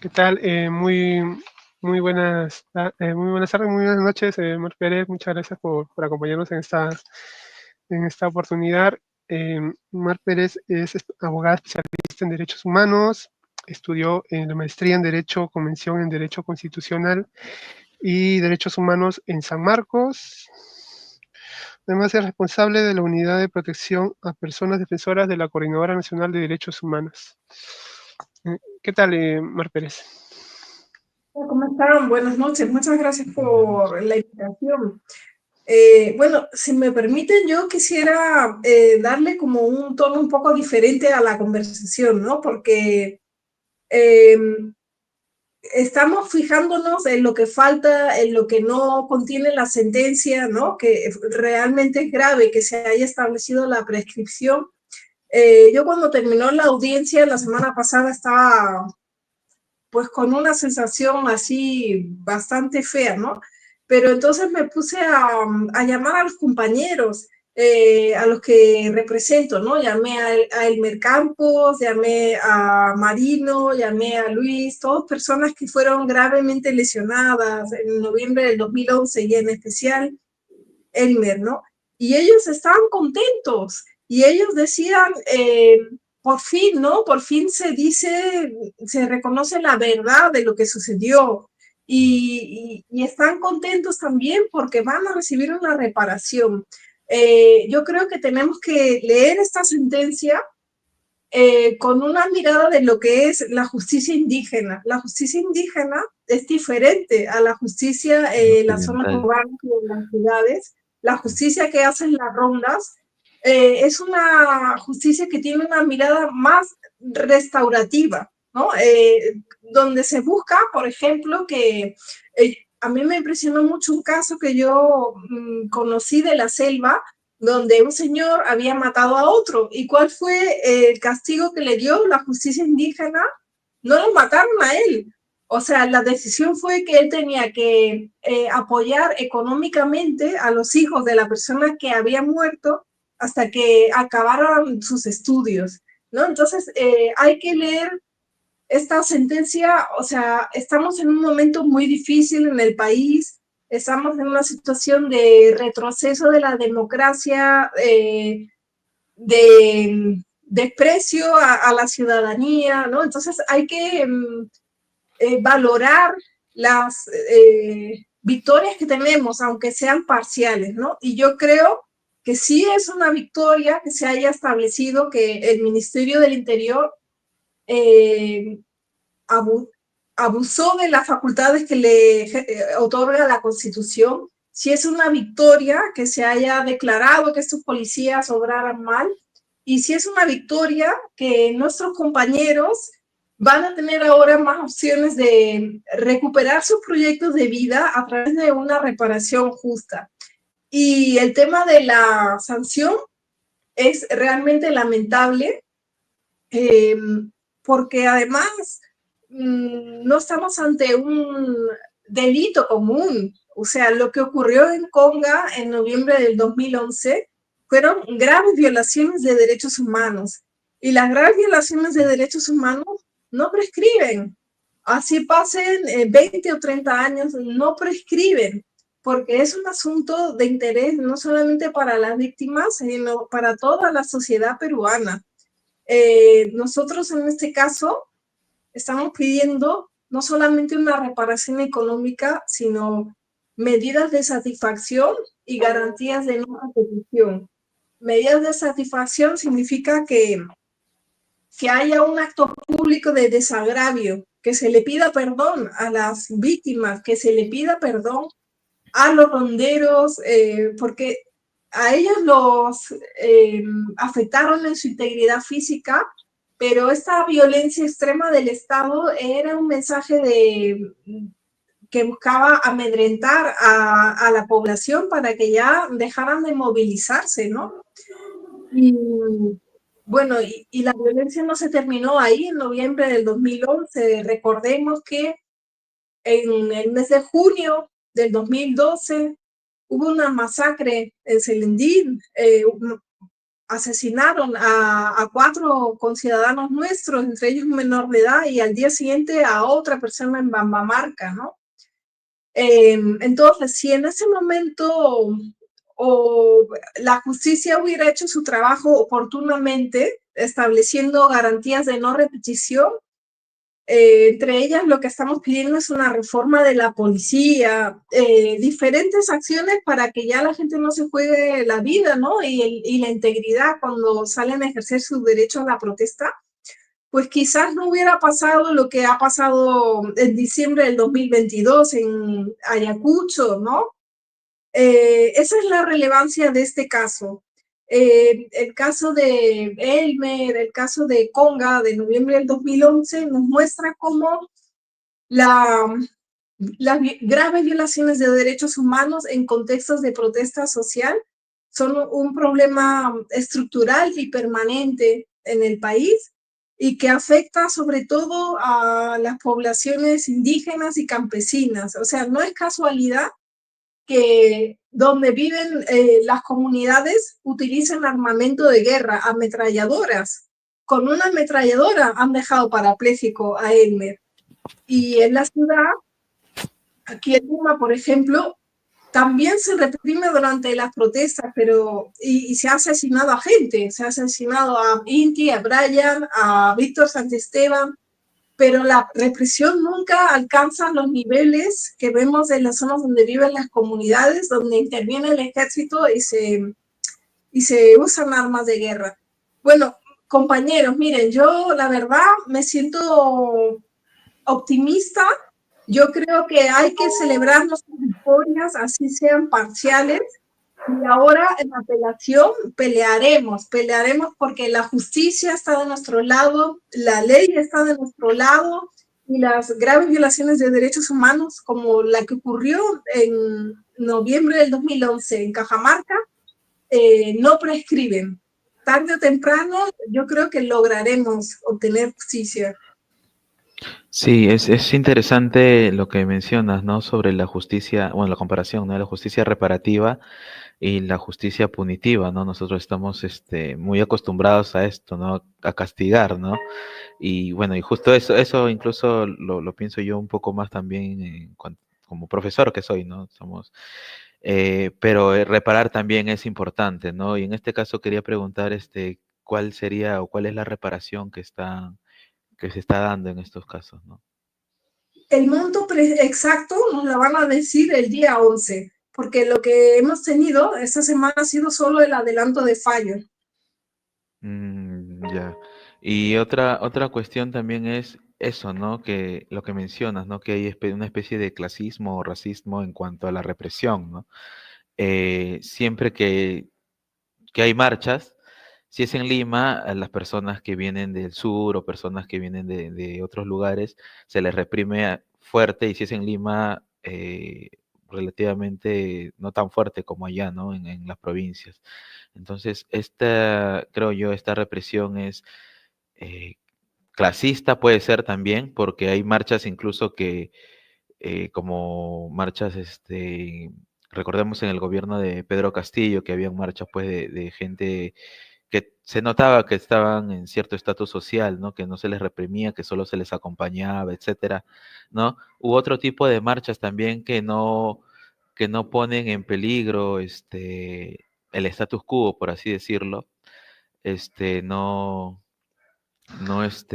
¿Qué tal? Muy buenas tardes, muy buenas noches, Mar Pérez. Muchas gracias por acompañarnos en esta oportunidad. Mar Pérez es abogada especialista en derechos humanos, estudió en la maestría en Derecho, Convención en Derecho Constitucional y Derechos Humanos en San Marcos. Además, es responsable de la Unidad de Protección a Personas Defensoras de la Coordinadora Nacional de Derechos Humanos. ¿Qué tal, Mar Pérez? ¿Cómo están? Buenas noches. Muchas gracias por la invitación. Bueno, si me permiten, yo quisiera darle como un tono un poco diferente a la conversación, ¿no? Porque eh, estamos fijándonos en lo que falta, en lo que no contiene la sentencia, ¿no? Que realmente es grave que se haya establecido la prescripción. Yo cuando terminó la audiencia la semana pasada estaba pues con una sensación así bastante fea, ¿no? Pero entonces me puse a llamar a los compañeros, a los que represento, ¿no? Llamé a Elmer Campos, llamé a Marino, llamé a Luis, todas personas que fueron gravemente lesionadas en noviembre del 2011 y en especial Elmer, ¿no? Y ellos estaban contentos y ellos decían, por fin, ¿no? Por fin se dice, se reconoce la verdad de lo que sucedió y están contentos también porque van a recibir una reparación. Yo creo que tenemos que leer esta sentencia con una mirada de lo que es la justicia indígena. La justicia indígena es diferente a la justicia en las zonas Occidental. urbanas y en las ciudades. La justicia que hacen las rondas es una justicia que tiene una mirada más restaurativa, ¿no? Donde se busca, por ejemplo, que a mí me impresionó mucho un caso que yo conocí de la selva, donde un señor había matado a otro. ¿Y cuál fue el castigo que le dio la justicia indígena? No lo mataron a él. O sea, la decisión fue que él tenía que apoyar económicamente a los hijos de la persona que había muerto hasta que acabaran sus estudios, ¿no? Entonces, hay que leer esta sentencia, o sea, estamos en un momento muy difícil en el país, estamos en una situación de retroceso de la democracia, de desprecio a la ciudadanía, ¿no? Entonces hay que valorar las victorias que tenemos, aunque sean parciales, ¿no? Y yo creo que sí es una victoria que se haya establecido que el Ministerio del Interior eh, abusó de las facultades que le otorga la Constitución, si es una victoria que se haya declarado que estos policías obraran mal, y si es una victoria que nuestros compañeros van a tener ahora más opciones de recuperar sus proyectos de vida a través de una reparación justa. Y el tema de la sanción es realmente lamentable, eh, porque además no estamos ante un delito común. O sea, lo que ocurrió en Conga en noviembre del 2011 fueron graves violaciones de derechos humanos. Y las graves violaciones de derechos humanos no prescriben. Así pasen 20 o 30 años, no prescriben, porque es un asunto de interés no solamente para las víctimas, sino para toda la sociedad peruana. Nosotros en este caso estamos pidiendo no solamente una reparación económica, sino medidas de satisfacción y garantías de no repetición. Medidas de satisfacción significa que haya un acto público de desagravio, que se le pida perdón a las víctimas, que se le pida perdón a los ronderos, porque a ellos los afectaron en su integridad física, pero esta violencia extrema del Estado era un mensaje que buscaba amedrentar a la población para que ya dejaran de movilizarse, ¿no? Y bueno, y la violencia no se terminó ahí en noviembre del 2011. Recordemos que en el mes de junio del 2012 hubo una masacre en Selendín, asesinaron a 4 conciudadanos nuestros, entre ellos un menor de edad, y al día siguiente a otra persona en Bambamarca, ¿no? Entonces, si en ese momento o la justicia hubiera hecho su trabajo oportunamente, estableciendo garantías de no repetición, entre ellas lo que estamos pidiendo es una reforma de la policía, diferentes acciones para que ya la gente no se juegue la vida, ¿no? Y la integridad cuando salen a ejercer su derecho a la protesta, pues quizás no hubiera pasado lo que ha pasado en diciembre del 2022 en Ayacucho, ¿no? Esa es la relevancia de este caso. El caso de Elmer, el caso de Conga de noviembre del 2011 nos muestra cómo la, las graves violaciones de derechos humanos en contextos de protesta social son un problema estructural y permanente en el país y que afecta sobre todo a las poblaciones indígenas y campesinas. O sea, no es casualidad que donde viven las comunidades utilicen armamento de guerra, ametralladoras. Con una ametralladora han dejado parapléjico a Elmer. Y en la ciudad, aquí en Lima, por ejemplo, también se reprime durante las protestas, pero y se ha asesinado a gente, se ha asesinado a Inti, a Brian, a Víctor Santisteban, pero la represión nunca alcanza los niveles que vemos en las zonas donde viven las comunidades, donde interviene el ejército y se usan armas de guerra. Bueno, compañeros, miren, yo la verdad me siento optimista. Yo creo que hay que celebrar nuestras victorias, así sean parciales, y ahora en la apelación pelearemos porque la justicia está de nuestro lado, la ley está de nuestro lado y las graves violaciones de derechos humanos como la que ocurrió en noviembre del 2011 en Cajamarca no prescriben. Tarde o temprano yo creo que lograremos obtener justicia. Sí, es interesante lo que mencionas, ¿no? Sobre la justicia, bueno, la comparación, ¿no? La justicia reparativa y la justicia punitiva, ¿no? Nosotros estamos muy acostumbrados a esto, ¿no? A castigar, ¿no? Y bueno, y justo eso incluso lo pienso yo un poco más también como profesor que soy, ¿no? Pero reparar también es importante, ¿no? Y en este caso quería preguntar, ¿cuál sería o cuál es la reparación que se está dando en estos casos, ¿no? El monto exacto nos lo van a decir el día 11, porque lo que hemos tenido esta semana ha sido solo el adelanto de fallo. Ya. Y otra cuestión también es eso, ¿no? Que lo que mencionas, ¿no? Que hay una especie de clasismo o racismo en cuanto a la represión, ¿no? Siempre que hay marchas, si es en Lima, a las personas que vienen del sur o personas que vienen de otros lugares, se les reprime fuerte, y si es en Lima, relativamente no tan fuerte como allá, ¿no? En las provincias. Entonces, creo yo, esta represión es eh, clasista, puede ser también, porque hay marchas incluso que, como marchas, recordemos en el gobierno de Pedro Castillo, que había marchas pues de gente que se notaba que estaban en cierto estatus social, ¿no? Que no se les reprimía, que solo se les acompañaba, etcétera, ¿no? Hubo otro tipo de marchas también que no ponen en peligro el status quo, por así decirlo. No,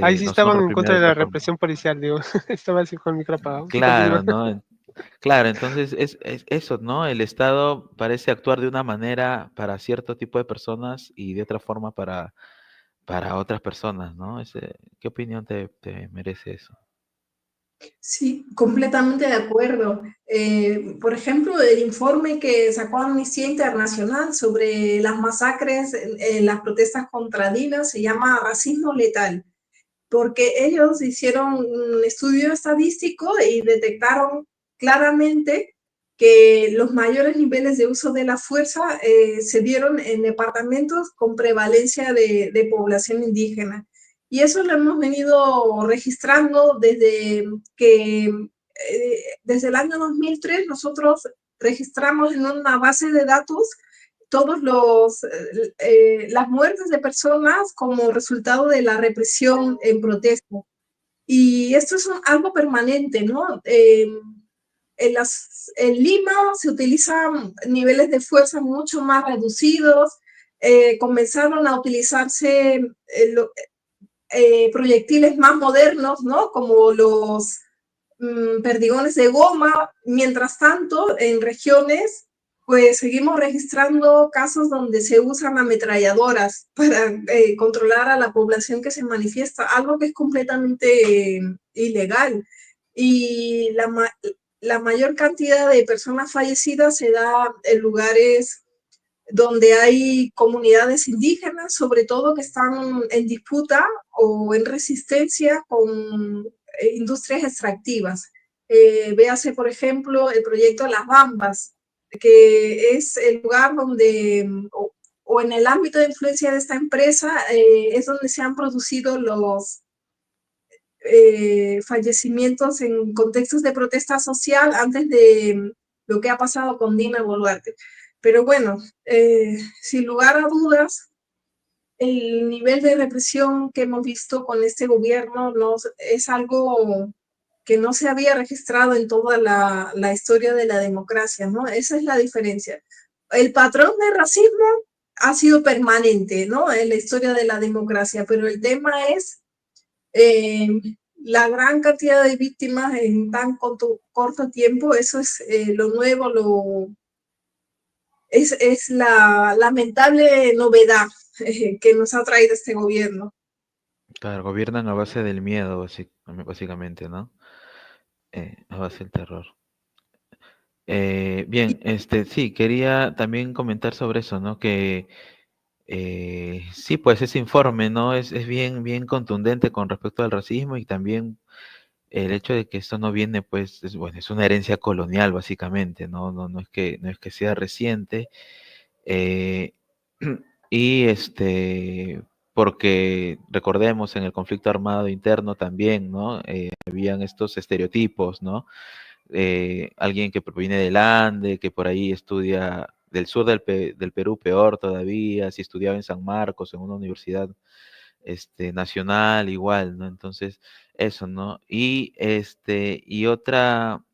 Ahí sí no son estaban en reprimidas contra de de esta la forma. represión policial, digo. Estaba así con el micro apagado. Sí, continúa. Claro, ¿no? Claro, entonces es eso, ¿no? El Estado parece actuar de una manera para cierto tipo de personas y de otra forma para otras personas, ¿no? ¿Qué opinión te merece eso? Sí, completamente de acuerdo. Por ejemplo, el informe que sacó Amnistía Internacional sobre las masacres en las protestas contra Dina se llama Racismo Letal, porque ellos hicieron un estudio estadístico y detectaron claramente que los mayores niveles de uso de la fuerza se dieron en departamentos con prevalencia de población indígena. Y eso lo hemos venido registrando desde el año 2003 nosotros registramos en una base de datos las muertes de personas como resultado de la represión en protesta. Y esto es algo permanente, ¿no? En Lima se utilizan niveles de fuerza mucho más reducidos, comenzaron a utilizarse proyectiles más modernos, ¿no? Como los perdigones de goma. Mientras tanto, en regiones, pues seguimos registrando casos donde se usan ametralladoras para controlar a la población que se manifiesta, algo que es completamente ilegal. Y la mayor cantidad de personas fallecidas se da en lugares donde hay comunidades indígenas, sobre todo que están en disputa o en resistencia con industrias extractivas. Véase, por ejemplo, el proyecto Las Bambas, que es el lugar donde, o en el ámbito de influencia de esta empresa, es donde se han producido los fallecimientos en contextos de protesta social antes de lo que ha pasado con Dina Boluarte. Pero bueno, sin lugar a dudas, el nivel de represión que hemos visto con este gobierno es algo que no se había registrado en toda la historia de la democracia, ¿no? Esa es la diferencia. El patrón de racismo ha sido permanente, ¿no? En la historia de la democracia, pero el tema es la gran cantidad de víctimas en tan corto tiempo. Eso es lo nuevo, es la lamentable novedad que nos ha traído este gobierno. Claro, gobiernan a base del miedo, básicamente, ¿no? A base del terror. Bien, sí, quería también comentar sobre eso, ¿no? Que sí, pues ese informe, ¿no? Es bien, bien contundente con respecto al racismo y también el hecho de que esto no viene, pues, bueno, es una herencia colonial, básicamente, ¿no? No es que sea reciente. eh, y porque recordemos en el conflicto armado interno también, ¿no? Habían estos estereotipos, ¿no? Alguien que proviene del Ande, que por ahí estudia del sur del Perú, peor todavía, si estudiaba en San Marcos, en una universidad nacional, igual, ¿no? Entonces, eso, ¿no? Y otro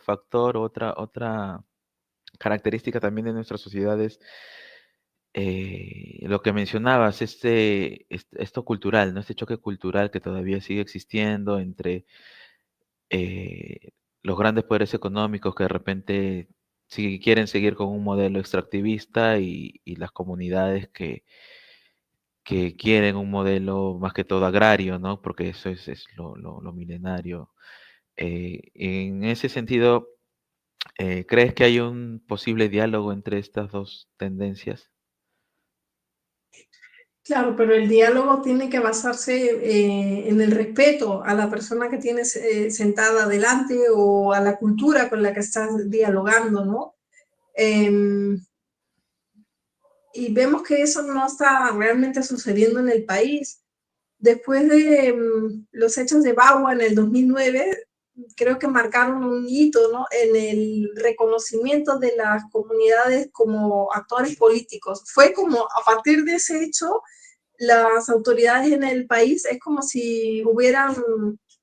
factor, otra característica también de nuestras sociedades, lo que mencionabas, esto cultural, ¿no? Este choque cultural que todavía sigue existiendo entre eh, los grandes poderes económicos que de repente si quieren seguir con un modelo extractivista y las comunidades que quieren un modelo más que todo agrario, ¿no? Porque eso es lo milenario. En ese sentido, ¿crees que hay un posible diálogo entre estas dos tendencias? Claro, pero el diálogo tiene que basarse en el respeto a la persona que tienes sentada adelante o a la cultura con la que estás dialogando, ¿no? Y vemos que eso no está realmente sucediendo en el país. Después de los hechos de Bagua en el 2009, creo que marcaron un hito, ¿no? En el reconocimiento de las comunidades como actores políticos. Fue como a partir de ese hecho, las autoridades en el país es como si hubieran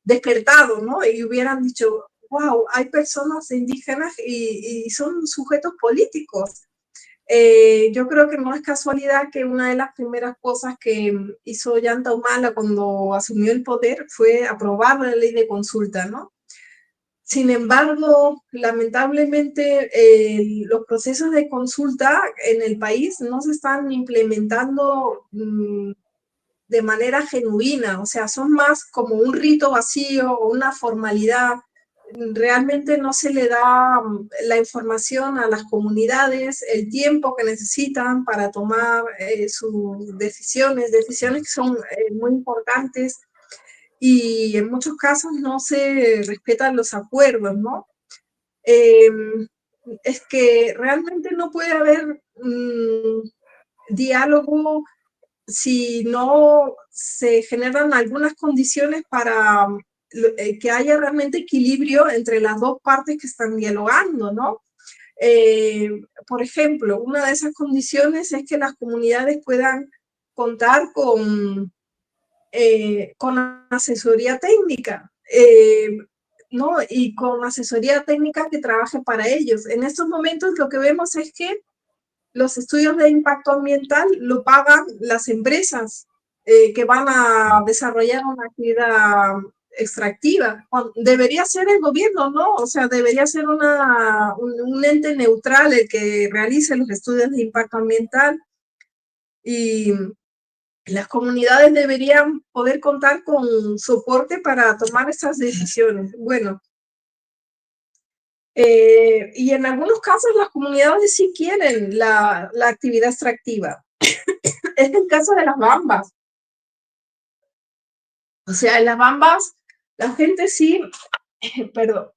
despertado, ¿no? Y hubieran dicho, wow, hay personas indígenas y son sujetos políticos. Yo creo que no es casualidad que una de las primeras cosas que hizo Ollanta Humala cuando asumió el poder fue aprobar la ley de consulta, ¿no? Sin embargo, lamentablemente, los procesos de consulta en el país no se están implementando de manera genuina, o sea, son más como un rito vacío o una formalidad. Realmente no se le da la información a las comunidades, el tiempo que necesitan para tomar sus decisiones que son muy importantes, y en muchos casos no se respetan los acuerdos, ¿no? Es que realmente no puede haber diálogo si no se generan algunas condiciones para que haya realmente equilibrio entre las dos partes que están dialogando, ¿no? Por ejemplo, una de esas condiciones es que las comunidades puedan contar con asesoría técnica, ¿no? Y con asesoría técnica que trabaje para ellos. En estos momentos lo que vemos es que los estudios de impacto ambiental lo pagan las empresas que van a desarrollar una actividad extractiva. Debería ser el gobierno, ¿no? O sea, debería ser un ente neutral el que realice los estudios de impacto ambiental y las comunidades deberían poder contar con soporte para tomar estas decisiones. Bueno, y en algunos casos las comunidades sí quieren la actividad extractiva. Es el caso de las bambas. O sea, en las bambas la gente sí, perdón.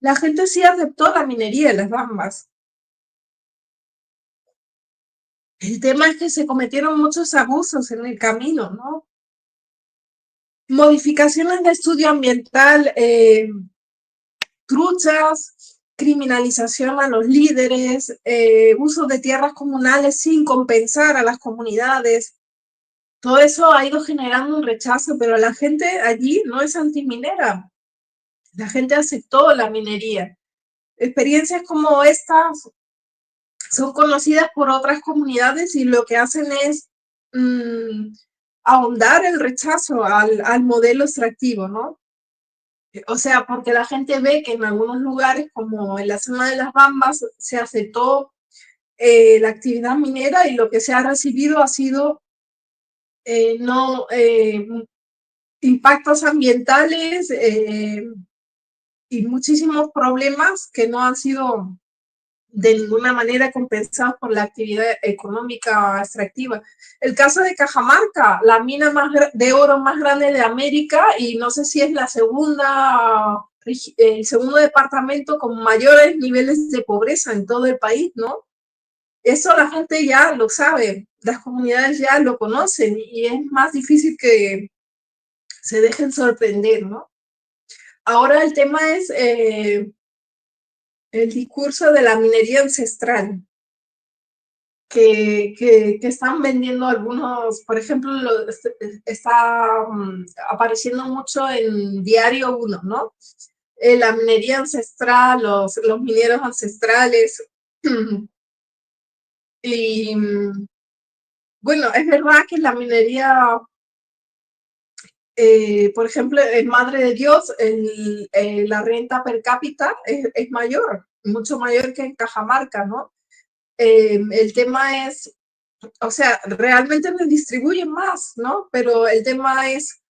La gente sí aceptó la minería de las bambas. El tema es que se cometieron muchos abusos en el camino, ¿no? Modificaciones de estudio ambiental, truchas, criminalización a los líderes, uso de tierras comunales sin compensar a las comunidades. Todo eso ha ido generando un rechazo, pero la gente allí no es antiminera. La gente aceptó la minería. Experiencias como estas son conocidas por otras comunidades y lo que hacen es ahondar el rechazo al modelo extractivo, ¿no? O sea, porque la gente ve que en algunos lugares, como en la zona de las Bambas, se aceptó la actividad minera y lo que se ha recibido ha sido no impactos ambientales y muchísimos problemas que no han sido de ninguna manera compensados por la actividad económica extractiva. El caso de Cajamarca, la mina de oro más grande de América, y no sé si es la el segundo departamento con mayores niveles de pobreza en todo el país, ¿no? Eso la gente ya lo sabe, las comunidades ya lo conocen y es más difícil que se dejen sorprender, ¿no? Ahora el tema es el discurso de la minería ancestral que están vendiendo algunos, por ejemplo, está apareciendo mucho en Diario 1, ¿no? La minería ancestral, los mineros ancestrales. Y bueno, es verdad que la minería, por ejemplo, en Madre de Dios, la renta per cápita es mayor, mucho mayor que en Cajamarca, ¿no? El tema es, o sea, realmente les distribuyen más, ¿no? Pero el tema es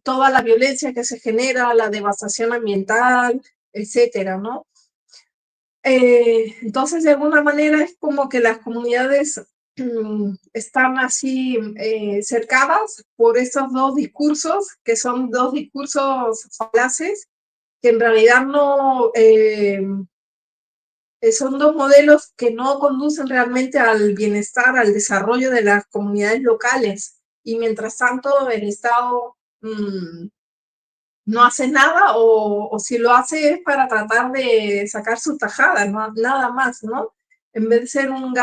toda la violencia que se genera, la devastación ambiental, etcétera, ¿no? Entonces, de alguna manera es como que las comunidades están así cercadas por estos dos discursos, que son dos discursos falaces, que en realidad no son dos modelos que no conducen realmente al bienestar, al desarrollo de las comunidades locales. Y mientras tanto, el Estado no hace nada o si lo hace es para tratar de sacar su tajada, ¿no? Nada más, ¿no? En vez de ser un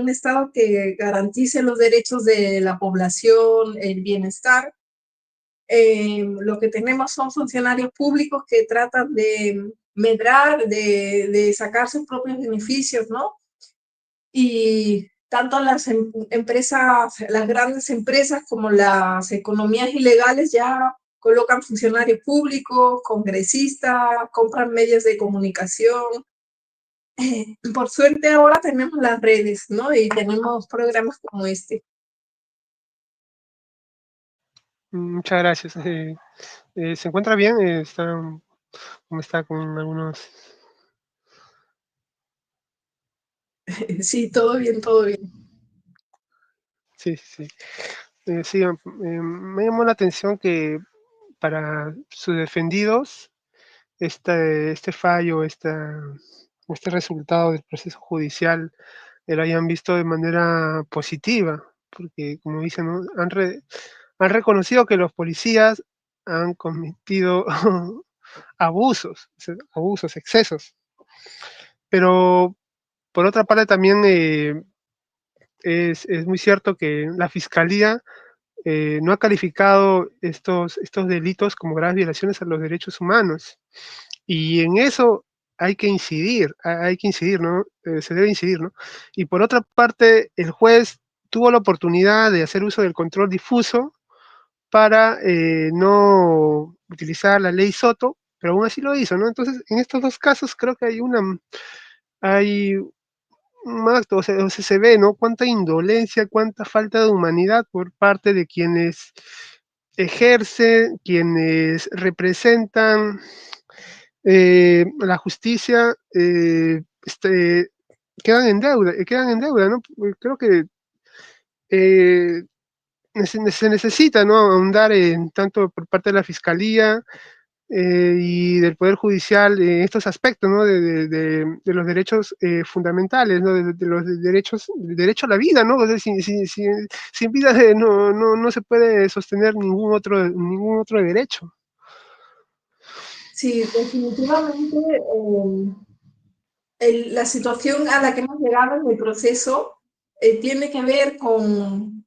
Estado que garantice los derechos de la población, el bienestar, lo que tenemos son funcionarios públicos que tratan de medrar, de sacar sus propios beneficios, ¿no? Y tanto las empresas, las grandes empresas como las economías ilegales ya colocan funcionarios públicos, congresistas, compran medios de comunicación. Por suerte ahora tenemos las redes, ¿no? Y tenemos programas como este. Muchas gracias. ¿Se encuentra bien? ¿Cómo está con algunos? Sí, todo bien, todo bien. Sí, sí. Sí, me llamó la atención que para sus defendidos, este fallo, este resultado del proceso judicial, lo hayan visto de manera positiva, porque como dicen, ¿no? han reconocido que los policías han cometido abusos, excesos. Pero por otra parte también es muy cierto que la Fiscalía no ha calificado estos delitos como graves violaciones a los derechos humanos. Y en eso hay que incidir, ¿no? Se debe incidir, ¿no? Y por otra parte, el juez tuvo la oportunidad de hacer uso del control difuso para no utilizar la ley Soto, pero aún así lo hizo, ¿no? Entonces, en estos dos casos creo que hay un acto, o sea, se ve, ¿no? Cuánta indolencia, cuánta falta de humanidad por parte de quienes ejercen, quienes representan la justicia, quedan en deuda, ¿no? Creo que se necesita, ¿no? Ahondar en tanto por parte de la Fiscalía y del Poder Judicial en estos aspectos, ¿no? De los derechos fundamentales, ¿no? De los derechos, el derecho a la vida, ¿no? O sea, sin vida no se puede sostener ningún otro derecho. Sí, definitivamente la situación a la que hemos llegado en el proceso tiene que ver con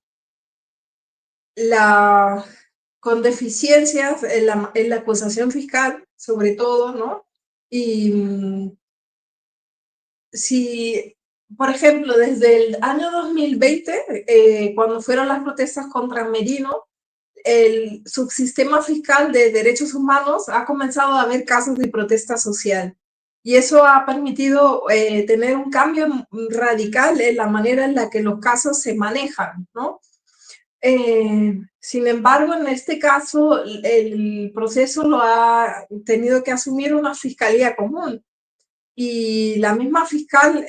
deficiencias en la acusación fiscal, sobre todo, ¿no? Y si, por ejemplo, desde el año 2020, cuando fueron las protestas contra Merino, el subsistema fiscal de derechos humanos ha comenzado a haber casos de protesta social. Y eso ha permitido tener un cambio radical en la manera en la que los casos se manejan, ¿no? Sin embargo, en este caso, el proceso lo ha tenido que asumir una fiscalía común. Y la misma fiscal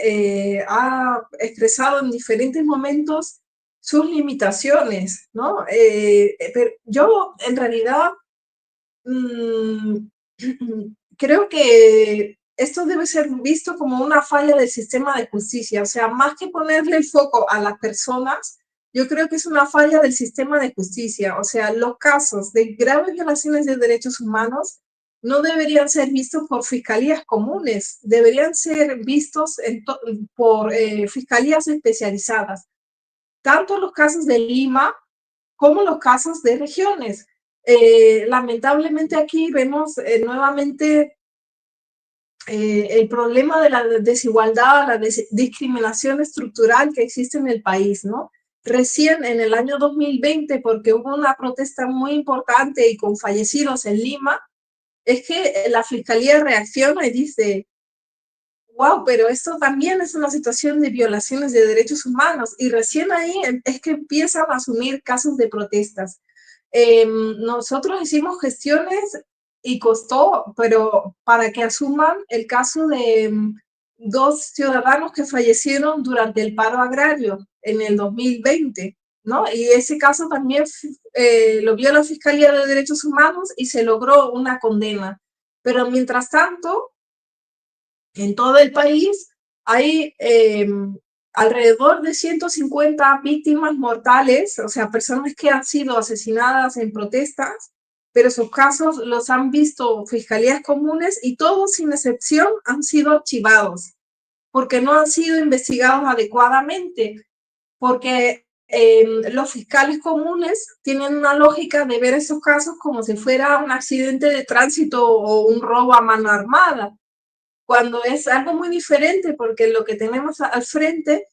ha expresado en diferentes momentos sus limitaciones, ¿no? Pero yo, en realidad, creo que esto debe ser visto como una falla del sistema de justicia. O sea, más que ponerle el foco a las personas, yo creo que es una falla del sistema de justicia. O sea, los casos de graves violaciones de derechos humanos no deberían ser vistos por fiscalías comunes, deberían ser vistos por fiscalías especializadas, tanto los casos de Lima como los casos de regiones. Lamentablemente aquí vemos nuevamente el problema de la desigualdad, la discriminación estructural que existe en el país, ¿no? Recién en el año 2020, porque hubo una protesta muy importante y con fallecidos en Lima, es que la fiscalía reacciona y dice, wow, pero esto también es una situación de violaciones de derechos humanos, y recién ahí es que empiezan a asumir casos de protestas. Nosotros hicimos gestiones y costó, pero para que asuman el caso de dos ciudadanos que fallecieron durante el paro agrario en el 2020, ¿no? Y ese caso también lo vio la Fiscalía de Derechos Humanos y se logró una condena. Pero mientras tanto, en todo el país hay alrededor de 150 víctimas mortales, o sea, personas que han sido asesinadas en protestas, pero sus casos los han visto fiscalías comunes y todos, sin excepción, han sido archivados porque no han sido investigados adecuadamente, porque los fiscales comunes tienen una lógica de ver esos casos como si fuera un accidente de tránsito o un robo a mano armada, cuando es algo muy diferente, porque lo que tenemos al frente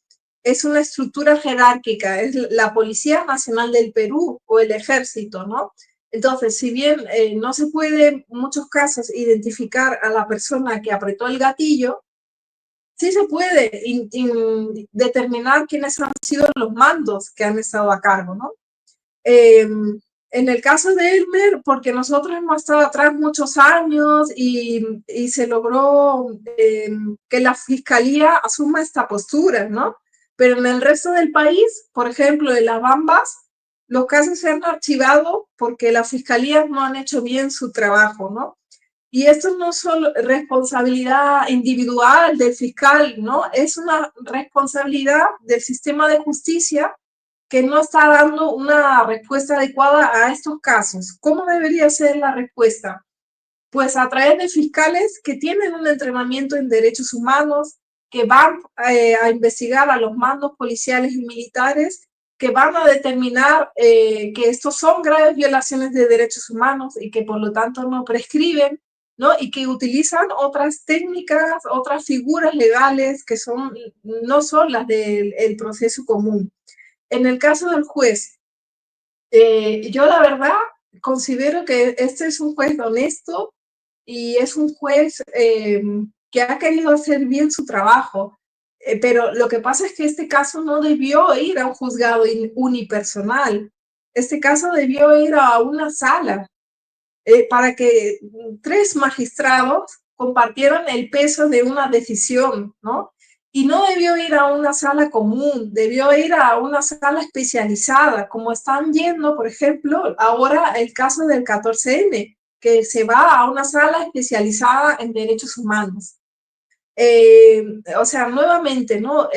es una estructura jerárquica, es la Policía Nacional del Perú o el Ejército, ¿no? Entonces, si bien no se puede en muchos casos identificar a la persona que apretó el gatillo, sí se puede determinar quiénes han sido los mandos que han estado a cargo, ¿no? En el caso de Elmer, porque nosotros hemos estado atrás muchos años y se logró que la fiscalía asuma esta postura, ¿no? Pero en el resto del país, por ejemplo, en Las Bambas, los casos se han archivado porque las fiscalías no han hecho bien su trabajo, ¿no? Y esto no es solo responsabilidad individual del fiscal, ¿no? Es una responsabilidad del sistema de justicia que no está dando una respuesta adecuada a estos casos. ¿Cómo debería ser la respuesta? Pues a través de fiscales que tienen un entrenamiento en derechos humanos, que van a investigar a los mandos policiales y militares, que van a determinar que estos son graves violaciones de derechos humanos y que por lo tanto no prescriben, ¿no? Y que utilizan otras técnicas, otras figuras legales que no son las del proceso común. En el caso del juez, yo la verdad considero que este es un juez honesto y es un juez que ha querido hacer bien su trabajo. Pero lo que pasa es que este caso no debió ir a un juzgado unipersonal. Este caso debió ir a una sala para que 3 magistrados compartieran el peso de una decisión, ¿no? Y no debió ir a una sala común, debió ir a una sala especializada, como están yendo, por ejemplo, ahora el caso del 14N, que se va a una sala especializada en derechos humanos. O sea, nuevamente, ¿no?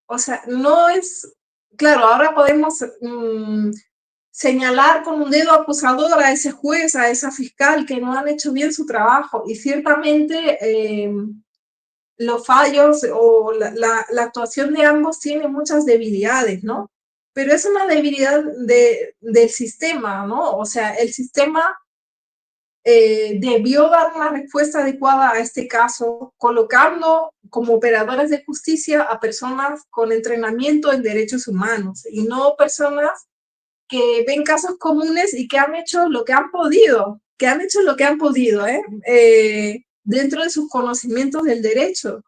O sea, no es, claro, ahora podemos señalar con un dedo acusador a ese juez, a esa fiscal que no han hecho bien su trabajo. Y ciertamente los fallos o la actuación de ambos tiene muchas debilidades, ¿no? Pero es una debilidad del sistema, ¿no? O sea, el sistema debió dar una respuesta adecuada a este caso, colocando como operadores de justicia a personas con entrenamiento en derechos humanos y no personas que ven casos comunes y que han hecho lo que han podido, dentro de sus conocimientos del derecho.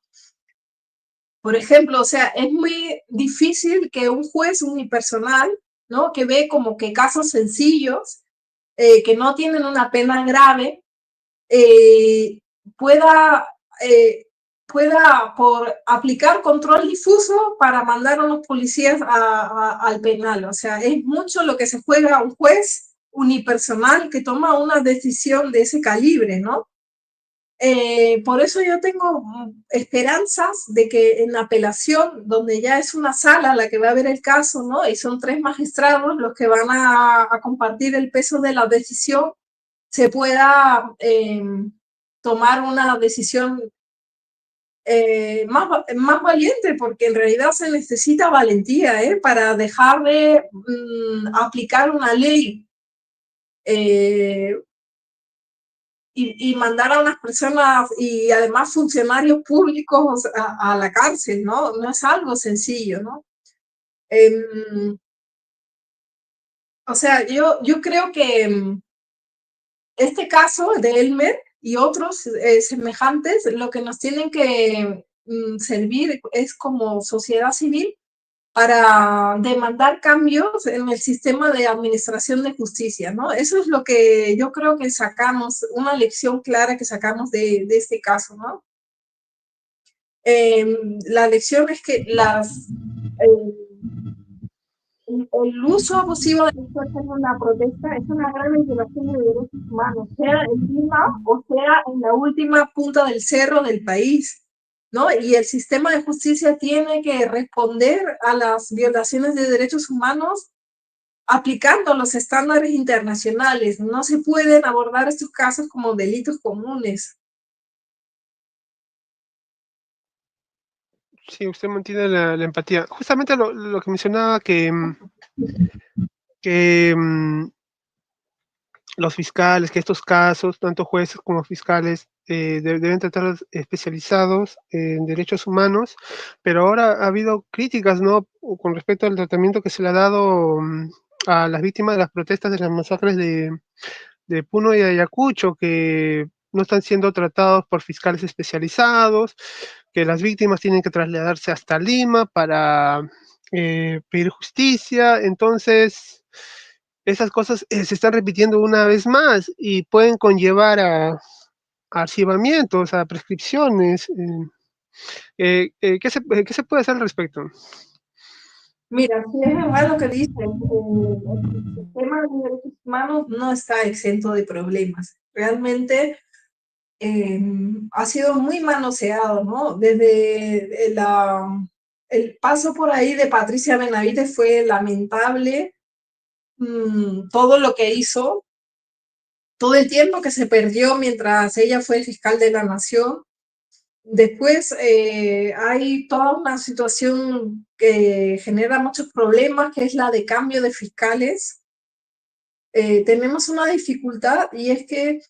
Por ejemplo, o sea, es muy difícil que un juez unipersonal, ¿no? Que ve como que casos sencillos, que no tienen una pena grave, pueda, pueda por aplicar control difuso para mandar a los policías al penal. O sea, es mucho lo que se juega un juez unipersonal que toma una decisión de ese calibre, ¿no? Por eso yo tengo esperanzas de que en la apelación, donde ya es una sala la que va a ver el caso, ¿no? Y son 3 magistrados los que van a compartir el peso de la decisión, se pueda tomar una decisión más valiente, porque en realidad se necesita valentía para dejar de aplicar una ley y mandar a unas personas y además funcionarios públicos a la cárcel, ¿no? No es algo sencillo, ¿no? O sea, yo creo que este caso de Elmer y otros semejantes, lo que nos tienen que servir es como sociedad civil para demandar cambios en el sistema de administración de justicia, ¿no? Eso es lo que yo creo que sacamos, una lección clara que sacamos de este caso, ¿no? La lección es que el uso abusivo de la fuerza en una protesta es una gran violación de derechos humanos, sea en Lima o sea en la última punta del cerro del país, ¿no? Y el sistema de justicia tiene que responder a las violaciones de derechos humanos aplicando los estándares internacionales. No se pueden abordar estos casos como delitos comunes. Sí, usted mantiene la empatía. Justamente lo que mencionaba que los fiscales, que estos casos, tanto jueces como fiscales, deben tratarlos especializados en derechos humanos, pero ahora ha habido críticas, ¿no? Con respecto al tratamiento que se le ha dado a las víctimas de las protestas de las masacres de Puno y de Ayacucho, que no están siendo tratados por fiscales especializados, que las víctimas tienen que trasladarse hasta Lima para pedir justicia. Entonces, esas cosas se están repitiendo una vez más y pueden conllevar a archivamientos, a prescripciones. ¿Qué se puede hacer al respecto? Mira, sí es verdad lo que dices, el sistema de derechos humanos no está exento de problemas. Realmente ha sido muy manoseado, ¿no? Desde el paso por ahí de Patricia Benavides fue lamentable, todo lo que hizo, todo el tiempo que se perdió mientras ella fue el fiscal de la nación. Después hay toda una situación que genera muchos problemas, que es la de cambio de fiscales. Tenemos una dificultad y es que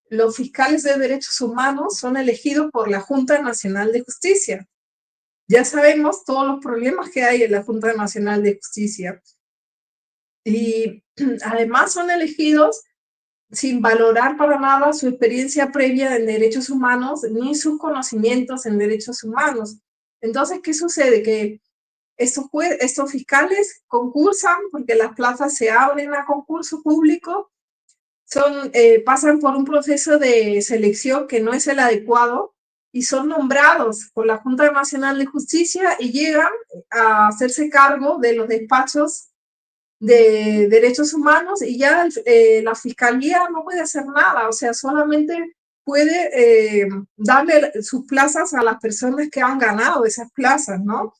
los fiscales de derechos humanos son elegidos por la Junta Nacional de Justicia. Ya sabemos todos los problemas que hay en la Junta Nacional de Justicia. Y además son elegidos sin valorar para nada su experiencia previa en derechos humanos ni sus conocimientos en derechos humanos. Entonces, ¿qué sucede? Que estos fiscales concursan porque las plazas se abren a concurso público, pasan por un proceso de selección que no es el adecuado y son nombrados por la Junta Nacional de Justicia y llegan a hacerse cargo de los despachos de derechos humanos y ya la fiscalía no puede hacer nada, o sea, solamente puede darle sus plazas a las personas que han ganado esas plazas, ¿no?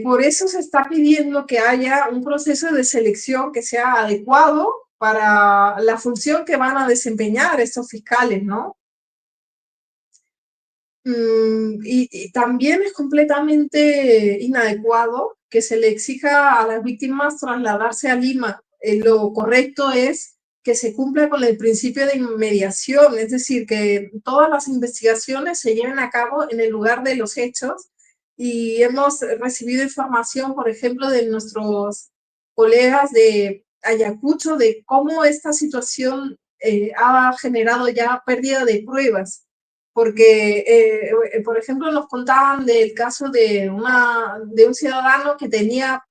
Por eso se está pidiendo que haya un proceso de selección que sea adecuado para la función que van a desempeñar estos fiscales, ¿no? Y también es completamente inadecuado que se le exija a las víctimas trasladarse a Lima. Lo correcto es que se cumpla con el principio de inmediación, es decir, que todas las investigaciones se lleven a cabo en el lugar de los hechos. Y hemos recibido información, por ejemplo, de nuestros colegas de Ayacucho, de cómo esta situación ha generado ya pérdida de pruebas. Porque, por ejemplo, nos contaban del caso de un ciudadano que tenía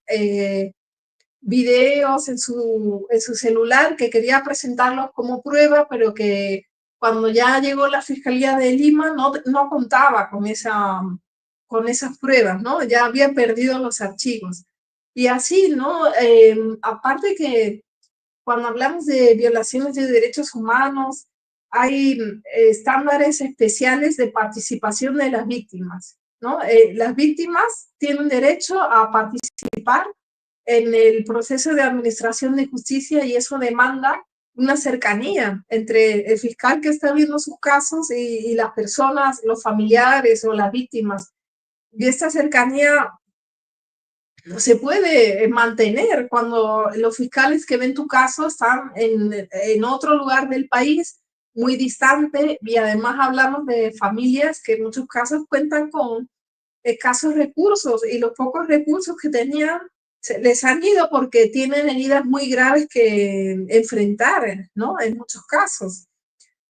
videos en su celular que quería presentarlos como prueba, pero que cuando ya llegó la Fiscalía de Lima no contaba con esas pruebas, ¿no? Ya había perdido los archivos. Y así, ¿no? Aparte que cuando hablamos de violaciones de derechos humanos, hay estándares especiales de participación de las víctimas, ¿no? Las víctimas tienen derecho a participar en el proceso de administración de justicia y eso demanda una cercanía entre el fiscal que está viendo sus casos y las personas, los familiares o las víctimas. Y esta cercanía no se puede mantener cuando los fiscales que ven tu caso están en otro lugar del país, muy distante, y además hablamos de familias que en muchos casos cuentan con escasos recursos y los pocos recursos que tenían les han ido porque tienen heridas muy graves que enfrentar, ¿no? En muchos casos.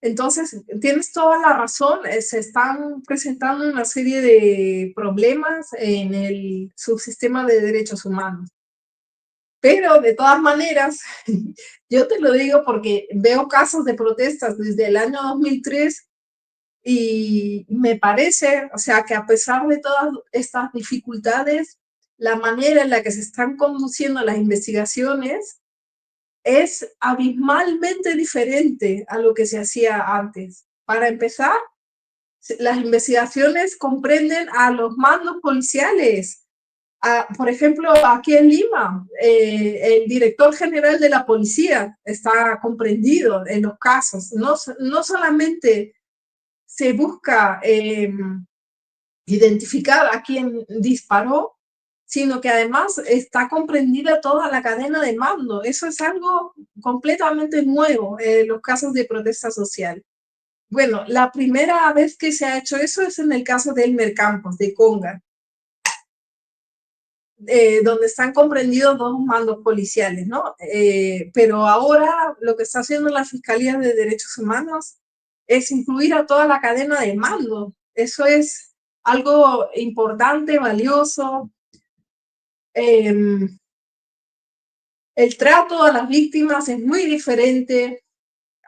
Entonces, tienes toda la razón, se están presentando una serie de problemas en el subsistema de derechos humanos. Pero, de todas maneras, yo te lo digo porque veo casos de protestas desde el año 2003 y me parece, o sea, que a pesar de todas estas dificultades, la manera en la que se están conduciendo las investigaciones es abismalmente diferente a lo que se hacía antes. Para empezar, las investigaciones comprenden a los mandos policiales. Por ejemplo, aquí en Lima, el director general de la policía está comprendido en los casos. No solamente se busca identificar a quién disparó, sino que además está comprendida toda la cadena de mando. Eso es algo completamente nuevo en los casos de protesta social. Bueno, la primera vez que se ha hecho eso es en el caso de Elmer Campos, de Conga, donde están comprendidos dos mandos policiales, ¿no? Pero ahora lo que está haciendo la Fiscalía de Derechos Humanos es incluir a toda la cadena de mando. Eso es algo importante, valioso. El trato a las víctimas es muy diferente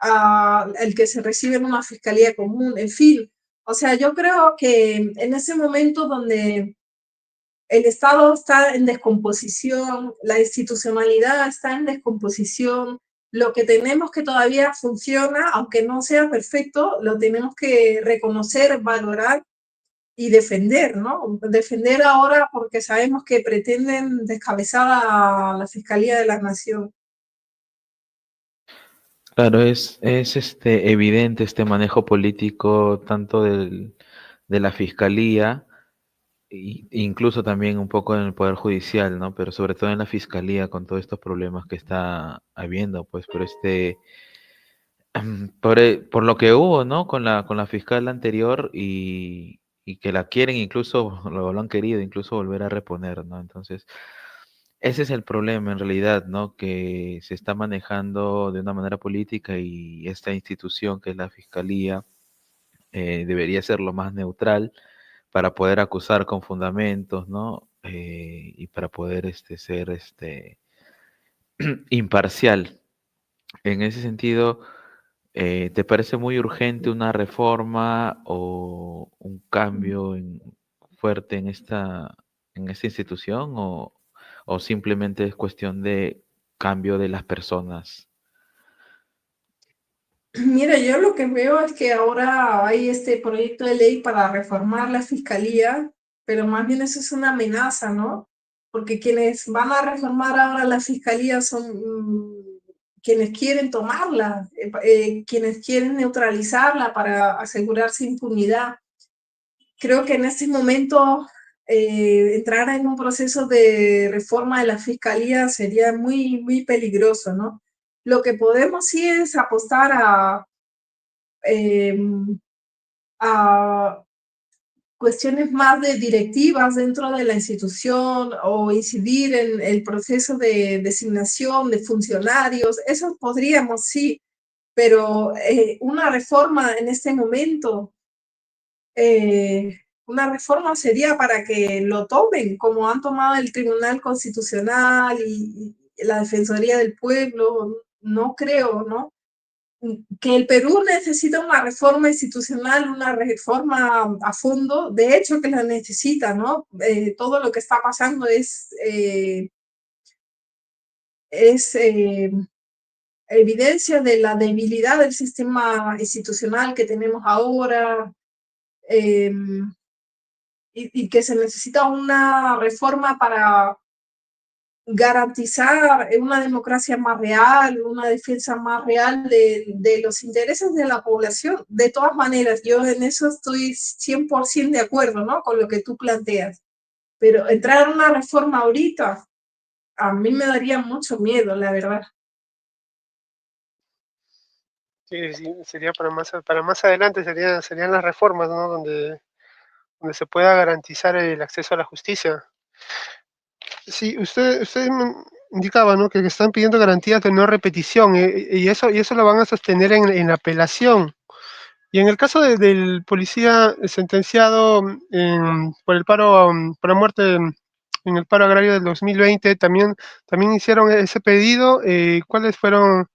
al que se recibe en una fiscalía común, en fin. O sea, yo creo que en ese momento donde el Estado está en descomposición, la institucionalidad está en descomposición, lo que tenemos que todavía funciona, aunque no sea perfecto, lo tenemos que reconocer, valorar y defender, ¿no? Defender ahora porque sabemos que pretenden descabezar a la Fiscalía de la Nación. Claro, es evidente este manejo político tanto de la fiscalía, incluso también un poco en el Poder Judicial, ¿no? Pero sobre todo en la fiscalía con todos estos problemas que está habiendo, pues por por lo que hubo, ¿no? Con la fiscal anterior y que la quieren incluso, lo han querido incluso volver a reponer, ¿no? Entonces, ese es el problema en realidad, ¿no? Que se está manejando de una manera política y esta institución que es la fiscalía debería ser lo más neutral para poder acusar con fundamentos, ¿no? Y para poder ser imparcial. En ese sentido, ¿te parece muy urgente una reforma o un cambio fuerte en esta institución o simplemente es cuestión de cambio de las personas? Mira, yo lo que veo es que ahora hay este proyecto de ley para reformar la fiscalía, pero más bien eso es una amenaza, ¿no? Porque quienes van a reformar ahora la fiscalía son quienes quieren tomarla, quienes quieren neutralizarla para asegurarse impunidad. Creo que en este momento entrar en un proceso de reforma de la fiscalía sería muy, muy peligroso, ¿no? Lo que podemos sí es apostar a cuestiones más de directivas dentro de la institución o incidir en el proceso de designación de funcionarios, eso podríamos sí, pero una reforma en este momento, una reforma sería para que lo tomen como han tomado el Tribunal Constitucional y la Defensoría del Pueblo, no creo, ¿no? Que el Perú necesita una reforma institucional, una reforma a fondo, de hecho que la necesita, ¿no? Todo lo que está pasando es evidencia de la debilidad del sistema institucional que tenemos ahora y que se necesita una reforma para garantizar una democracia más real, una defensa más real de los intereses de la población. De todas maneras, yo en eso estoy 100% de acuerdo, ¿no? Con lo que tú planteas. Pero entrar en una reforma ahorita, a mí me daría mucho miedo, la verdad. Sí, sí, sería para más adelante serían las reformas, ¿no? Donde se pueda garantizar el acceso a la justicia. Sí, usted me indicaba, ¿no? Que están pidiendo garantías de no repetición, y eso lo van a sostener en la apelación. Y en el caso del policía sentenciado por el paro, por la muerte en el paro agrario del 2020, también hicieron ese pedido. ¿Cuáles fueron,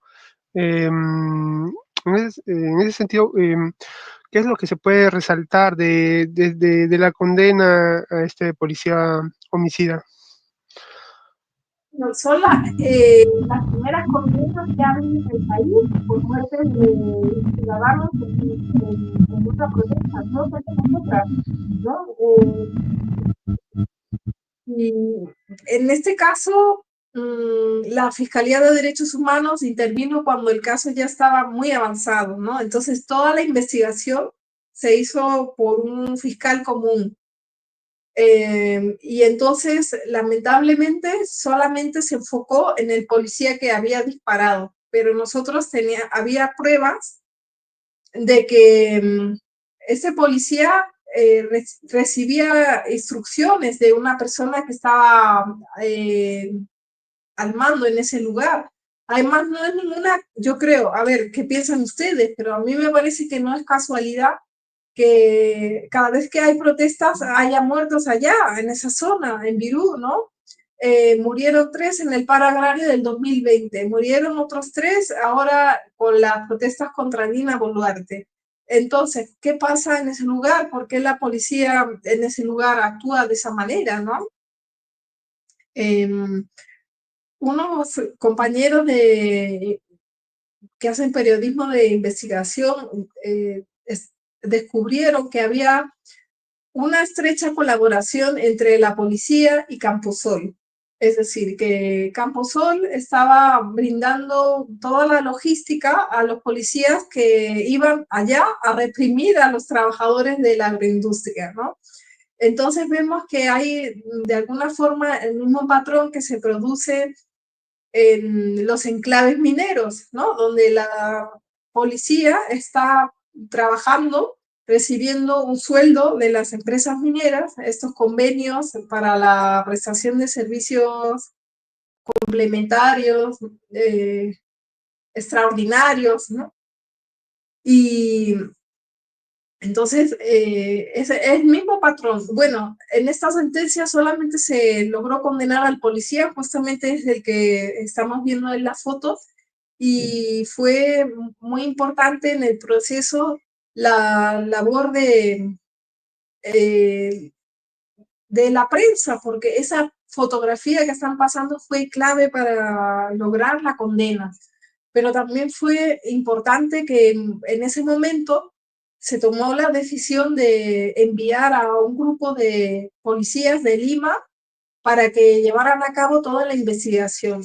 en ese sentido, qué es lo que se puede resaltar de la condena a este policía homicida? Son las primeras condenas que ha habido en el país por muerte de ciudadanos en una protesta, no tenemos otra, ¿no? Y en este caso, la Fiscalía de Derechos Humanos intervino cuando el caso ya estaba muy avanzado, ¿no? Entonces, toda la investigación se hizo por un fiscal común. Y entonces, lamentablemente, solamente se enfocó en el policía que había disparado, pero nosotros había pruebas de que ese policía recibía instrucciones de una persona que estaba al mando en ese lugar. Además, no es ninguna, yo creo, a ver, ¿qué piensan ustedes? Pero a mí me parece que no es casualidad que cada vez que hay protestas haya muertos allá, en esa zona, en Virú, ¿no? Murieron 3 en el paro agrario del 2020, murieron otros 3 ahora con las protestas contra Dina Boluarte. Entonces, ¿qué pasa en ese lugar? ¿Por qué la policía en ese lugar actúa de esa manera, no? Unos compañeros que hacen periodismo de investigación descubrieron que había una estrecha colaboración entre la policía y Camposol. Es decir, que Camposol estaba brindando toda la logística a los policías que iban allá a reprimir a los trabajadores de la agroindustria, ¿no? Entonces vemos que hay de alguna forma el mismo patrón que se produce en los enclaves mineros, ¿no? Donde la policía está trabajando, recibiendo un sueldo de las empresas mineras, estos convenios para la prestación de servicios complementarios, extraordinarios, ¿no? Y entonces, es el mismo patrón. Bueno, en esta sentencia solamente se logró condenar al policía, justamente es el que estamos viendo en la foto, y fue muy importante en el proceso la labor de la prensa, porque esa fotografía que están pasando fue clave para lograr la condena. Pero también fue importante que en ese momento se tomó la decisión de enviar a un grupo de policías de Lima para que llevaran a cabo toda la investigación.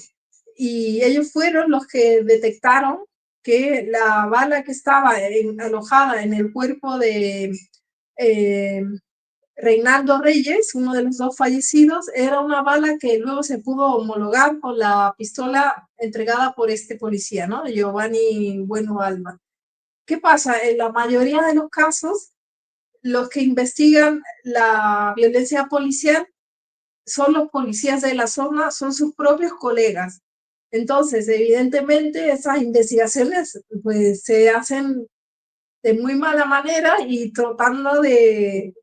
Y ellos fueron los que detectaron que la bala que estaba alojada en el cuerpo de Reinaldo Reyes, uno de los dos fallecidos, era una bala que luego se pudo homologar con la pistola entregada por este policía, ¿no? Giovanni Bueno Alma. ¿Qué pasa? En la mayoría de los casos, los que investigan la violencia policial son los policías de la zona, son sus propios colegas. Entonces, evidentemente, esas investigaciones pues, se hacen de muy mala manera y tratando de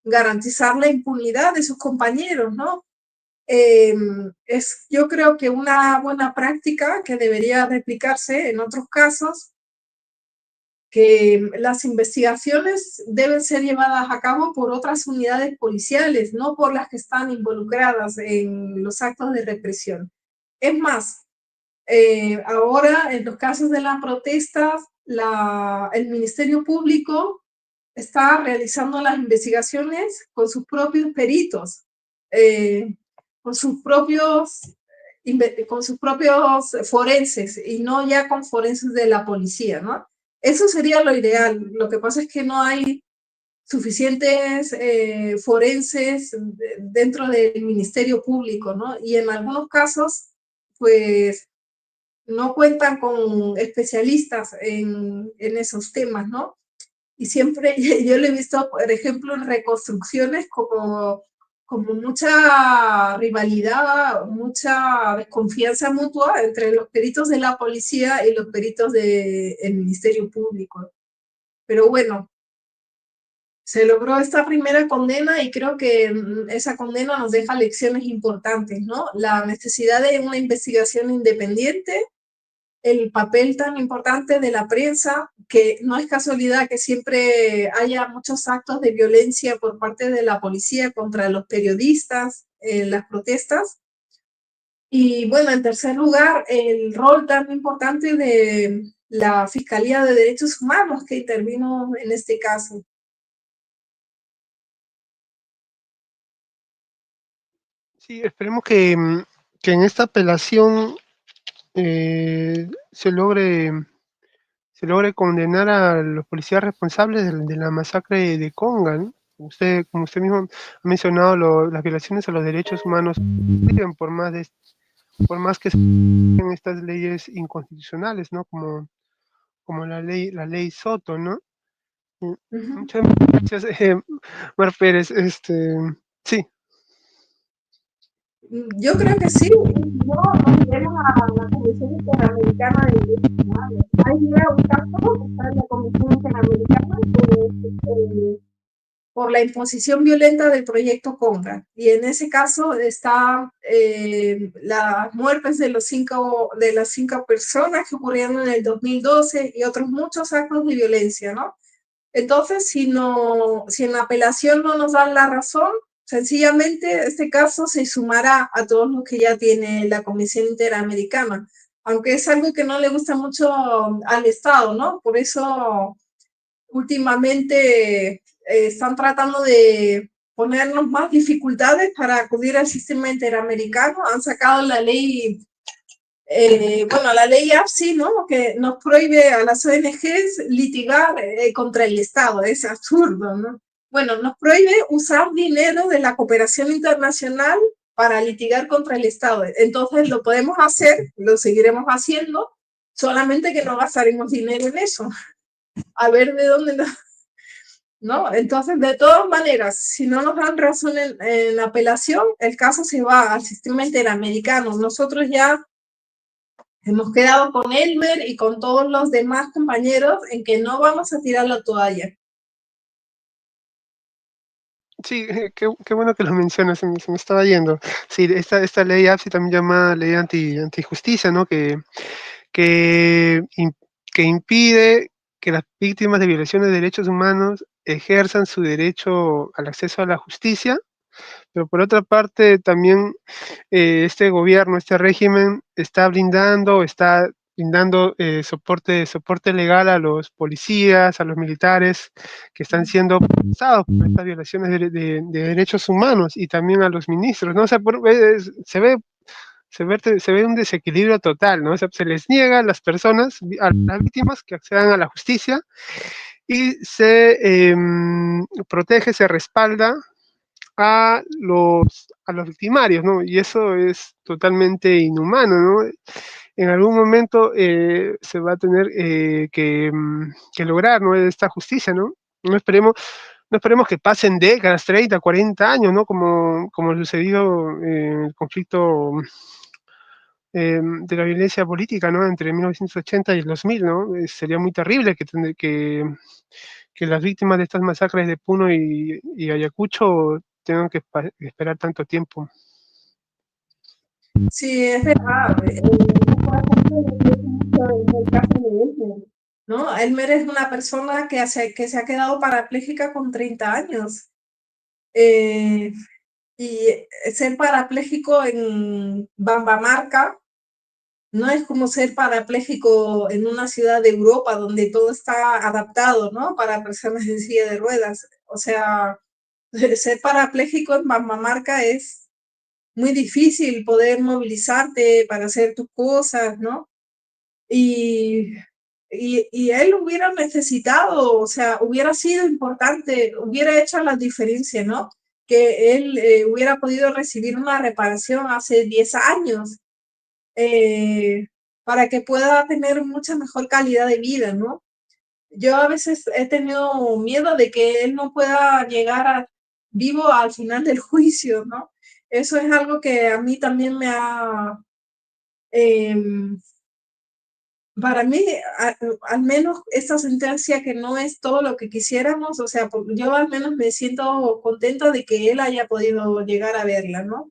garantizar la impunidad de sus compañeros, ¿no? Yo creo que una buena práctica que debería replicarse en otros casos, que las investigaciones deben ser llevadas a cabo por otras unidades policiales, no por las que están involucradas en los actos de represión. Es más, ahora en los casos de las protestas, el Ministerio Público está realizando las investigaciones con sus propios peritos, con sus propios forenses y no ya con forenses de la policía, ¿no? Eso sería lo ideal. Lo que pasa es que no hay suficientes forenses dentro del Ministerio Público, ¿no? Y en algunos casos, pues, no cuentan con especialistas en esos temas, ¿no? Y siempre yo lo he visto, por ejemplo, en reconstrucciones como mucha rivalidad, mucha desconfianza mutua entre los peritos de la policía y los peritos del Ministerio Público. Pero bueno, se logró esta primera condena y creo que esa condena nos deja lecciones importantes, ¿no? La necesidad de una investigación independiente, el papel tan importante de la prensa, que no es casualidad que siempre haya muchos actos de violencia por parte de la policía contra los periodistas en las protestas. Y bueno, en tercer lugar, el rol tan importante de la Fiscalía de Derechos Humanos que intervino en este caso. Sí, esperemos que en esta apelación se logre condenar a los policías responsables de la masacre de Conga, ¿no? Como usted mismo ha mencionado, las violaciones a los derechos humanos por más que sean estas leyes inconstitucionales, ¿no? Como la ley Soto, ¿no? Muchas gracias, Mar Pérez. Sí. Yo creo que sí, no nos iremos a la Comisión Interamericana de Derechos Humanos. Hay un caso que está en la Comisión Interamericana por la imposición violenta del proyecto Conga. Y en ese caso está las muertes de las 5 personas que ocurrieron en el 2012 y otros muchos actos de violencia, ¿no? Entonces, si en la apelación no nos dan la razón, sencillamente este caso se sumará a todos los que ya tiene la Comisión Interamericana, aunque es algo que no le gusta mucho al Estado, ¿no? Por eso últimamente están tratando de ponernos más dificultades para acudir al sistema interamericano. Han sacado la ley, la ley APSI, ¿no? Que nos prohíbe a las ONGs litigar contra el Estado. Es absurdo, ¿no? Bueno, nos prohíbe usar dinero de la cooperación internacional para litigar contra el Estado. Entonces lo podemos hacer, lo seguiremos haciendo, solamente que no gastaremos dinero en eso. A ver de dónde nos... ¿No? Entonces, de todas maneras, si no nos dan razón en la apelación, el caso se va al sistema interamericano. Nosotros ya hemos quedado con Elmer y con todos los demás compañeros en que no vamos a tirar la toalla. Sí, qué bueno que lo mencionas, se me estaba yendo. Sí, esta ley APSI también llama ley antijusticia, ¿no? Que, que impide que las víctimas de violaciones de derechos humanos ejerzan su derecho al acceso a la justicia, pero por otra parte también este gobierno, este régimen está brindando soporte legal a los policías, a los militares que están siendo procesados por estas violaciones de derechos humanos y también a los ministros, ¿no? O sea, se ve un desequilibrio total, ¿no? O sea, se les niega a las personas, a las víctimas que accedan a la justicia y se protege, se respalda a los victimarios, ¿no? Y eso es totalmente inhumano, ¿no? En algún momento se va a tener que lograr, ¿no? Esta justicia, ¿no? No esperemos, no esperemos que pasen décadas, 30, 40 años, ¿no? Como sucedió en el conflicto de la violencia política, ¿no? Entre 1980 y el 2000, ¿no? Sería muy terrible que las víctimas de estas masacres de Puno y Ayacucho tengan que esperar tanto tiempo. Sí, es verdad. Por ejemplo, lo que es mucho en el caso de Elmer, ¿no? Elmer es una persona que se ha quedado parapléjica con 30 años. Eh, y ser parapléjico en Bambamarca no es como ser parapléjico en una ciudad de Europa donde todo está adaptado, ¿no? Para personas en silla de ruedas. O sea, ser parapléjico en Bambamarca es muy difícil poder movilizarte para hacer tus cosas, ¿no? Y, y él hubiera necesitado, o sea, hubiera sido importante, hubiera hecho la diferencia, ¿no? Que él hubiera podido recibir una reparación hace 10 años para que pueda tener mucha mejor calidad de vida, ¿no? Yo a veces he tenido miedo de que él no pueda llegar vivo al final del juicio, ¿no? Eso es algo que a mí también me ha, eh, para mí, al menos esta sentencia que no es todo lo que quisiéramos, o sea, yo al menos me siento contenta de que él haya podido llegar a verla, ¿no?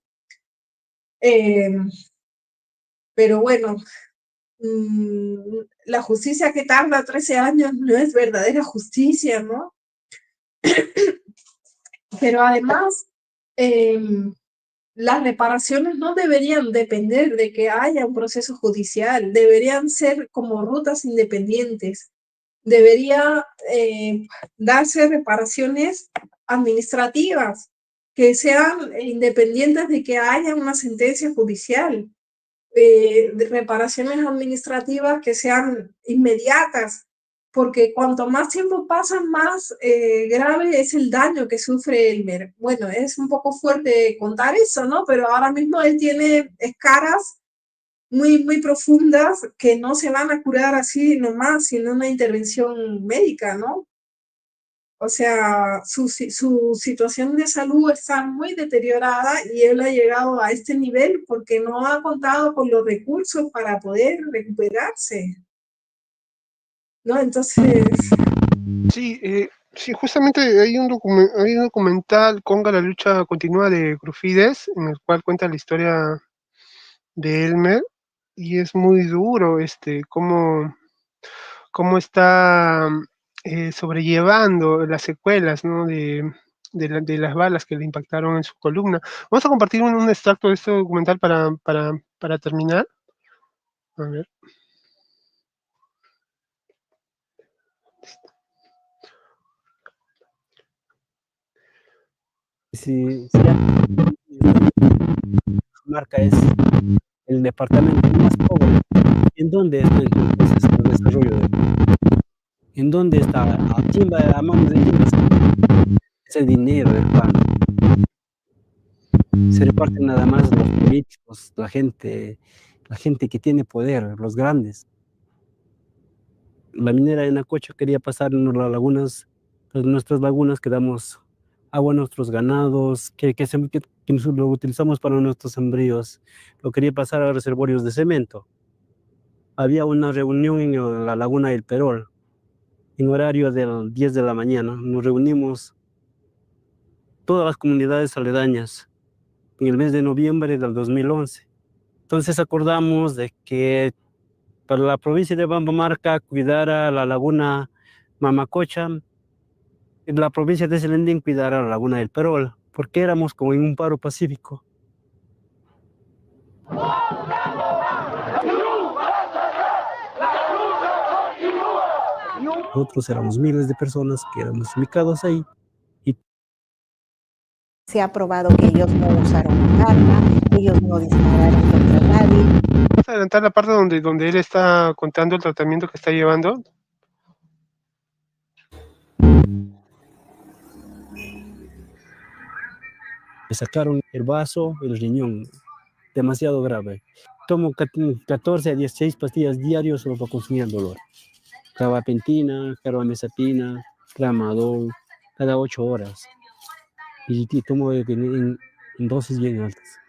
Eh, pero bueno, la justicia que tarda 13 años no es verdadera justicia, ¿no? Pero además, las reparaciones no deberían depender de que haya un proceso judicial, deberían ser como rutas independientes. Debería darse reparaciones administrativas que sean independientes de que haya una sentencia judicial. De reparaciones administrativas que sean inmediatas, porque cuanto más tiempo pasa, más grave es el daño que sufre Elmer. Bueno, es un poco fuerte contar eso, ¿no? Pero ahora mismo él tiene escaras muy, muy profundas que no se van a curar así nomás, sin una intervención médica, ¿no? O sea, su situación de salud está muy deteriorada y él ha llegado a este nivel porque no ha contado con los recursos para poder recuperarse, ¿no? Entonces, Sí, sí, justamente hay un documental, Conga, la lucha continua de Grufides, en el cual cuenta la historia de Elmer, y es muy duro cómo está sobrellevando las secuelas, ¿no? De las balas que le impactaron en su columna. Vamos a compartir un extracto de este documental para terminar. A ver. si Cajamarca es el departamento más pobre, ¿en dónde está entonces el desarrollo ¿En dónde está? A manos de quién está ese dinero del PAN? Se reparten nada más los políticos, la gente que tiene poder, los grandes. La minera de Nacocha quería pasar en las lagunas, pues nuestras lagunas que damos agua a nuestros ganados, que lo utilizamos para nuestros sembríos, lo quería pasar a reservorios de cemento. Había una reunión en la laguna del Perol, en horario del 10 de la mañana. Nos reunimos todas las comunidades aledañas en el mes de noviembre del 2011. Entonces acordamos de que para la provincia de Bambamarca cuidara la laguna Mamacocha, y la provincia de Selendín cuidara la laguna del Perol, porque éramos como en un paro pacífico. Nosotros éramos miles de personas que éramos ubicados ahí. Se ha probado que ellos no usaron arma, ellos no dispararon contra nadie. ¿Puedes adelantar la parte donde él está contando el tratamiento que está llevando? Me sacaron el vaso, el riñón, demasiado grave. Tomo 14 a 16 pastillas diarias solo para consumir el dolor. Gabapentina, carbamazepina, tramadol, cada 8 horas. Y tomo en dosis bien altas.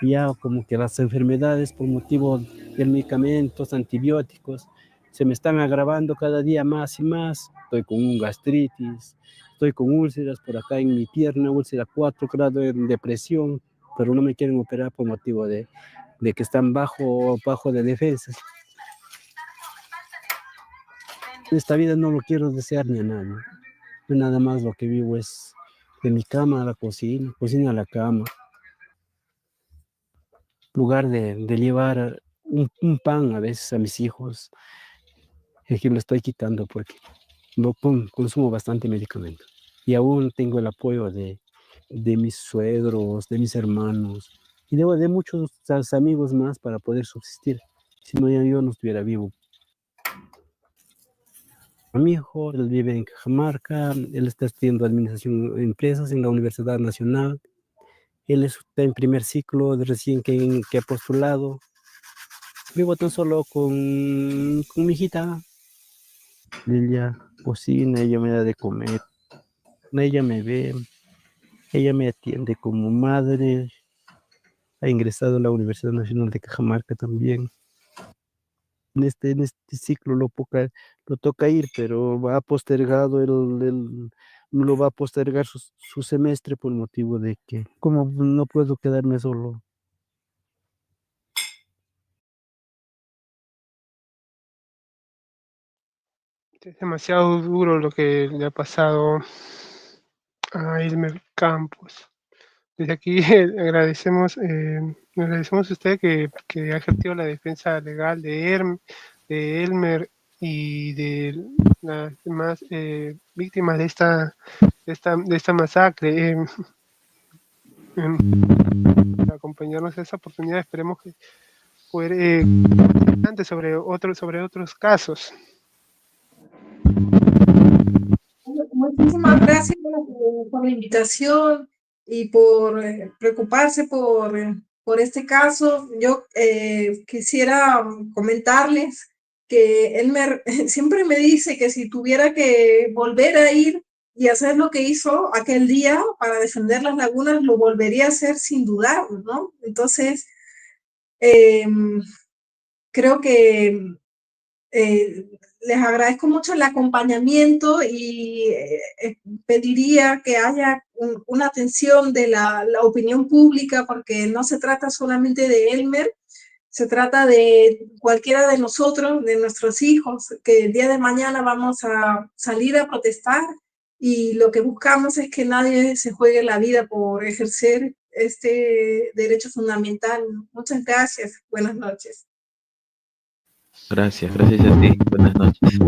Ya como que las enfermedades por motivo de medicamentos, antibióticos, se me están agravando cada día más y más. Estoy con un gastritis, estoy con úlceras por acá en mi pierna, úlcera 4 grados de presión, pero no me quieren operar por motivo de que están bajo de defensas. Esta vida no lo quiero desear ni a nadie. Yo nada más lo que vivo es de mi cama a la cocina, cocina a la cama. Lugar de llevar un pan a veces a mis hijos, es que lo estoy quitando porque consumo bastante medicamento. Y aún tengo el apoyo de mis suegros, de mis hermanos y de muchos amigos más para poder subsistir. Si no, ya yo no estuviera vivo. Mi hijo, él vive en Cajamarca, él está estudiando Administración de Empresas en la Universidad Nacional. Él está en primer ciclo, de recién que ha postulado. Vivo tan solo con mi hijita. Ella cocina, ella me da de comer, ella me ve, ella me atiende como madre. Ha ingresado a la Universidad Nacional de Cajamarca también. En este ciclo lo toca ir, pero ha postergado lo va a postergar su semestre por motivo de que como no puedo quedarme solo. Es demasiado duro lo que le ha pasado a Elmer Campos. Desde aquí le agradecemos a usted que ha ejercido la defensa legal de Elmer y de las demás víctimas de esta masacre. Para acompañarnos en esa oportunidad, esperemos que poder sobre otros casos. Muchísimas gracias por la invitación y por preocuparse por este caso. Yo quisiera comentarles que él siempre me dice que si tuviera que volver a ir y hacer lo que hizo aquel día para defender las lagunas, lo volvería a hacer sin dudar, ¿no? Entonces, creo que les agradezco mucho el acompañamiento y pediría que haya una atención de la opinión pública, porque no se trata solamente de Elmer, se trata de cualquiera de nosotros, de nuestros hijos, que el día de mañana vamos a salir a protestar y lo que buscamos es que nadie se juegue la vida por ejercer este derecho fundamental. Muchas gracias. Buenas noches. Gracias a ti. Buenas noches.